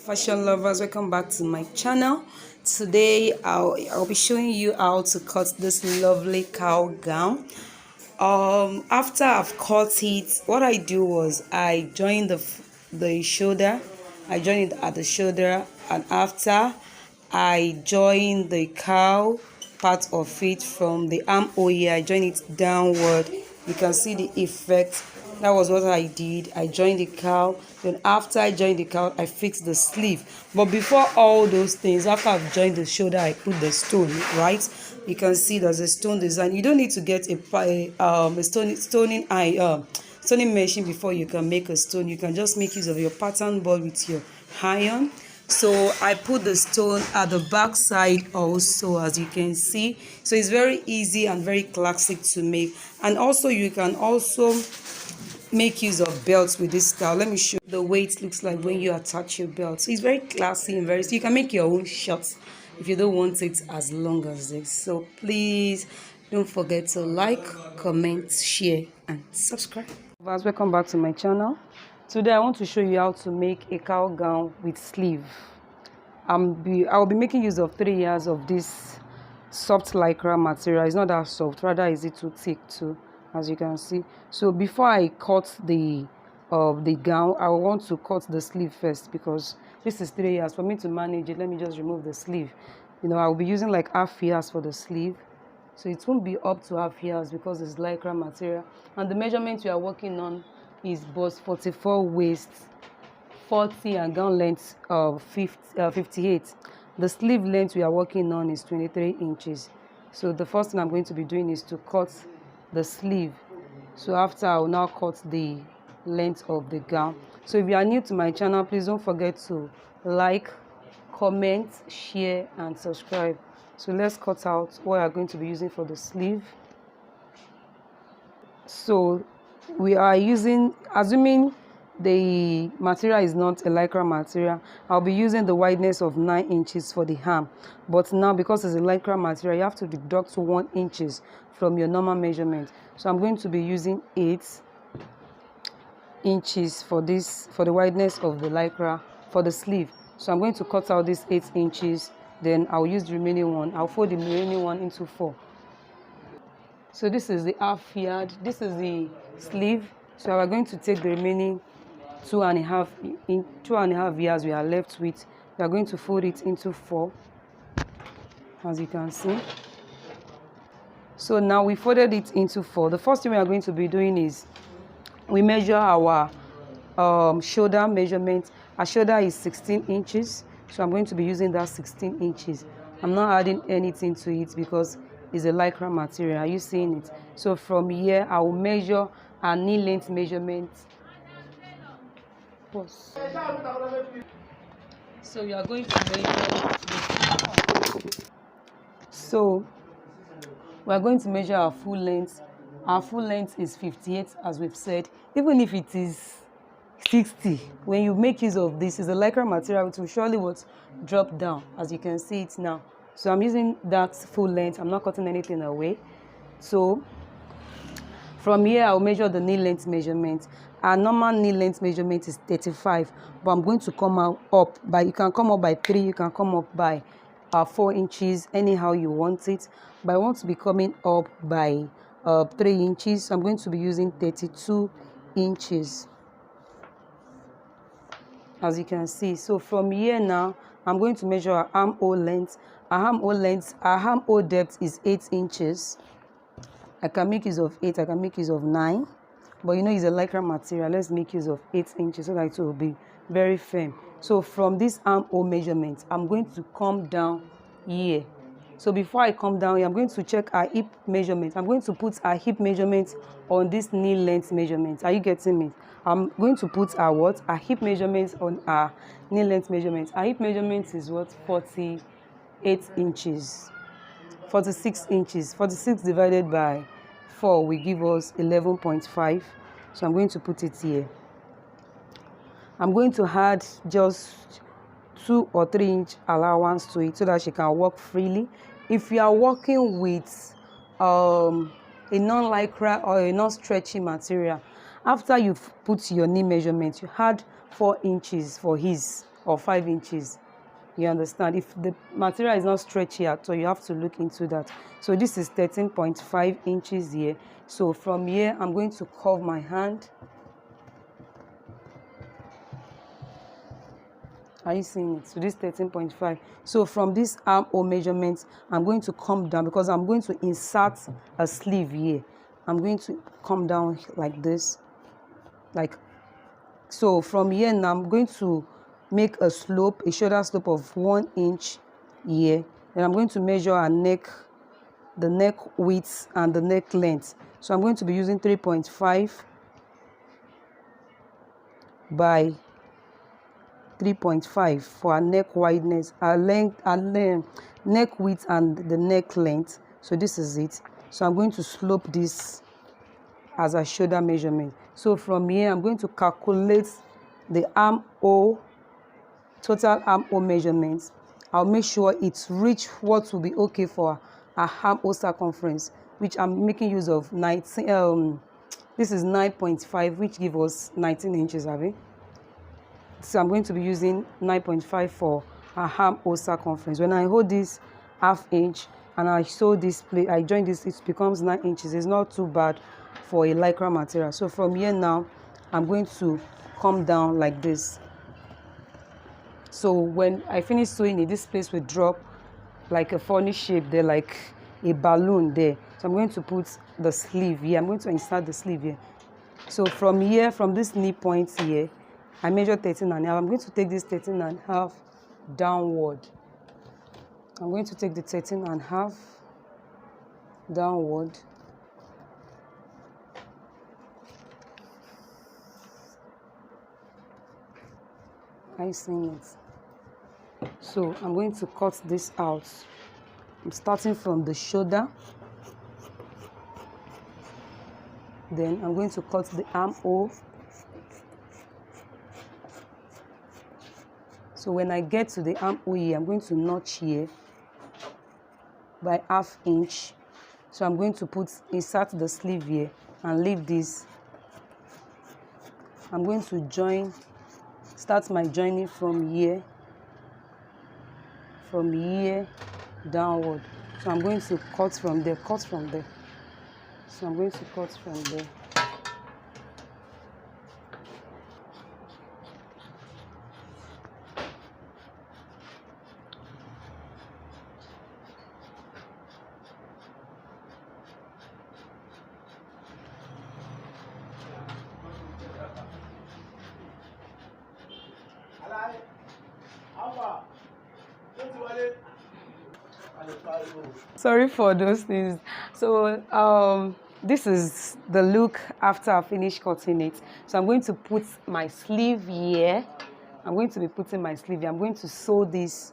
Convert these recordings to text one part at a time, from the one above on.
fashion lovers, welcome back to my channel. Today I'll be showing you how to cut this lovely cowl gown. After I've cut it, what I do was I joined the shoulder. I joined it at the shoulder, and after I joined the cowl part of it from the armhole here, I joined it downward. You can see the effect. That was what I did. I joined the cowl. Then after I joined the cowl, I fixed the sleeve. But before all those things, after I've joined the shoulder, I put the stone, right? You can see there's a stone design. You don't need to get a stoning machine before you can make a stone. You can just make use of your pattern board with your iron. So I put the stone at the back side also, as you can see. So it's very easy and very classic to make. And also you can also make use of belts with this style. Let me show you the way it looks like when you attach your belt. So it's very classy and very, so you can make your own shorts if you don't want it as long as this. So please don't forget to like, comment, share and subscribe. Welcome back to my channel. Today I want to show you how to make a cowl gown with sleeve. I will be making use of 3 yards of this soft lycra material. It's not that soft, rather is it too thick too, as you can see. So before I cut the gown, I want to cut the sleeve first, because this is 3 yards. For me to manage it, let me just remove the sleeve. You know, I will be using like half yards for the sleeve, so it won't be up to half yards because it's lycra material. And the measurement we are working on is bust 44 waist 40 and gown length of 58. The sleeve length we are working on is 23 inches. So the first thing I'm going to be doing is to cut the sleeve. So after, I will now cut the length of the gown. So if you are new to my channel, please don't forget to like, comment, share and subscribe. So let's cut out what we are going to be using for the sleeve. So we are using, assuming the material is not a lycra material, I'll be using the wideness of 9 inches for the arm. But now, because it's a lycra material, you have to deduct 1 inches from your normal measurement. So I'm going to be using 8 inches for this, for the wideness of the lycra for the sleeve. So I'm going to cut out this 8 inches, then I'll use the remaining one. I'll fold the remaining one into 4. So this is the half yard, this is the sleeve. So we're going to take the remaining 2.5 yards we are left with. We are going to fold it into 4, as you can see. So now we folded it into 4. The first thing we are going to be doing is we measure our shoulder measurement. Our shoulder is 16 inches, so I'm going to be using that 16 inches. I'm not adding anything to it because it's a lycra material. Are you seeing it? So from here, I will measure our knee length measurement. Pause. So we are going to measure. So we are going to measure our full length. Our full length is 58, as we've said. Even if it is 60, when you make use of this, is a lycra material, it will surely drop down, as you can see it now. So I'm using that full length. I'm not cutting anything away. So from here, I'll measure the knee length measurement. Our normal knee length measurement is 35, but I'm going to come up by, you can come up by 3, you can come up by 4 inches, anyhow you want it. But I want to be coming up by 3 inches, so I'm going to be using 32 inches, as you can see. So from here now, I'm going to measure our armhole length. Our armhole depth is 8 inches. I can make use of 8, I can make use of 9, but you know it's a lycra material. Let's make use of 8 inches so that it will be very firm. So from this armhole measurement, I'm going to come down here. So before I come down here, I'm going to check our hip measurement. I'm going to put our hip measurement on this knee length measurement. Are you getting me? I'm going to put our what? Our hip measurement on our knee length measurement. Our hip measurement is what? 48 inches. 46 inches. 46 divided by 4 will give us 11.5. So I'm going to put it here. I'm going to add just 2 or 3 inch allowance to it so that she can walk freely. If you are working with a non-lycra or a non-stretchy material, after you've put your knee measurement, you add 4 inches for his or 5 inches. You understand? If the material is not stretchy at all, you have to look into that. So this is 13.5 inches here. So from here, I'm going to curve my hand. Are you seeing it? So this 13.5. So from this armhole measurement, I'm going to come down because I'm going to insert a sleeve here. I'm going to come down like this. So from here now, I'm going to make a slope, a shoulder slope of 1 inch here. Then I'm going to measure our neck, the neck width and the neck length. So I'm going to be using 3.5 by 3.5 for our neck wideness, our length, our neck width and the neck length. So this is it. So I'm going to slope this as a shoulder measurement. So from here, I'm going to calculate the armhole, total armhole measurements. I'll make sure it's reach what will be okay for our armhole circumference, which I'm making use of 19. This is 9.5, which gives us 19 inches, have it? So I'm going to be using 9.5 for a armhole circumference. When I hold this ½ inch and I sew this plate, I join this, it becomes 9 inches. It's not too bad for a lycra material. So from here now, I'm going to come down like this. So when I finish sewing it, this place will drop like a funny shape there, like a balloon there. So I'm going to put the sleeve here. I'm going to insert the sleeve here. So from here, from this knee point here, I measure 13.5. I'm going to take this 13.5 downward. I'm going to take the 13.5 downward. Are you seeing it? So I'm going to cut this out. I'm starting from the shoulder. Then I'm going to cut the armhole. So when I get to the armhole here, I'm going to notch here by ½ inch. So I'm going to insert the sleeve here and leave this. I'm going to start my joining from here downward. So I'm going to cut from there. So I'm going to cut from there. Sorry for those things. So this is the look after I finish cutting it. So I'm going to put my sleeve here. I'm going to sew this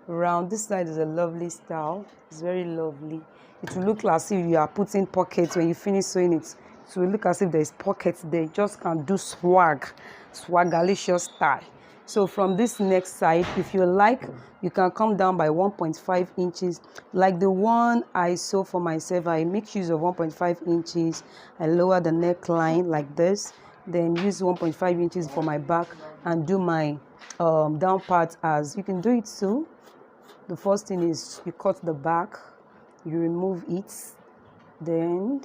round. This side is a lovely style. It's very lovely. It will look as if you are putting pockets when you finish sewing it. It will look as if there's pockets there. You just can do swagalicious style. So from this next side, if you like, you can come down by 1.5 inches. Like the one I sew for myself, I make use of 1.5 inches. I lower the neckline like this, then use 1.5 inches for my back and do my down part as you can do it too. The first thing is you cut the back, you remove it, then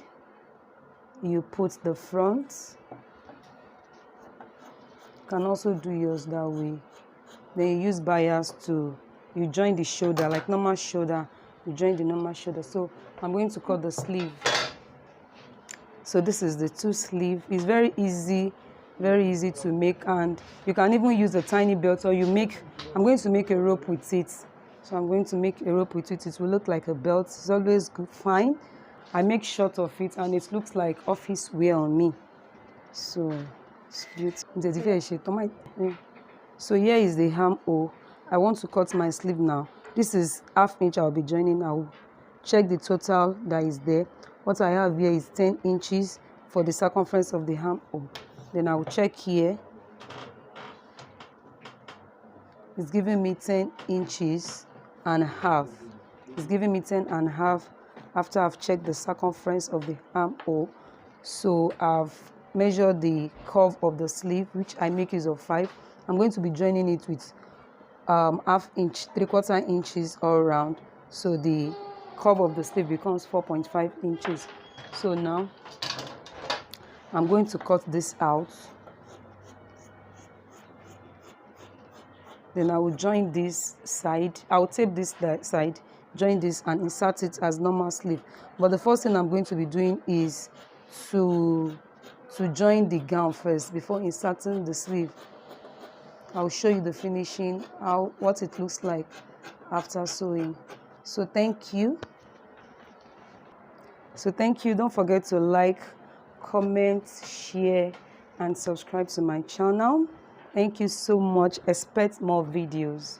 you put the front. Can also do yours that way. Then you use bias you join the shoulder like normal shoulder. You join the normal shoulder. So I'm going to cut the sleeve. So this is the two sleeve. It's very easy to make, and you can even use a tiny belt, or I'm going to make a rope with it. So I'm going to make a rope with it. It will look like a belt. It's always good, fine. I make short of it, and it looks like office wear on me. So it's beautiful. So here is the armhole. I want to cut my sleeve now. This is ½ inch I'll be joining. I will check the total that is there. What I have here is 10 inches for the circumference of the armhole. Then I will check here. It's giving me 10 inches and a half. It's giving me 10.5 after I've checked the circumference of the armhole. So I've measured the curve of the sleeve, which I make use of 5. I'm going to be joining it with half inch, 3/4 inches all around, so the curve of the sleeve becomes 4.5 inches. So now I'm going to cut this out. Then I will join this side. I will tape this side, join this, and insert it as normal sleeve. But the first thing I'm going to be doing is to join the gown first before inserting the sleeve. I'll show you the finishing, what it looks like after sewing. So thank you. Don't forget to like, comment, share, and subscribe to my channel. Thank you so much. Expect more videos.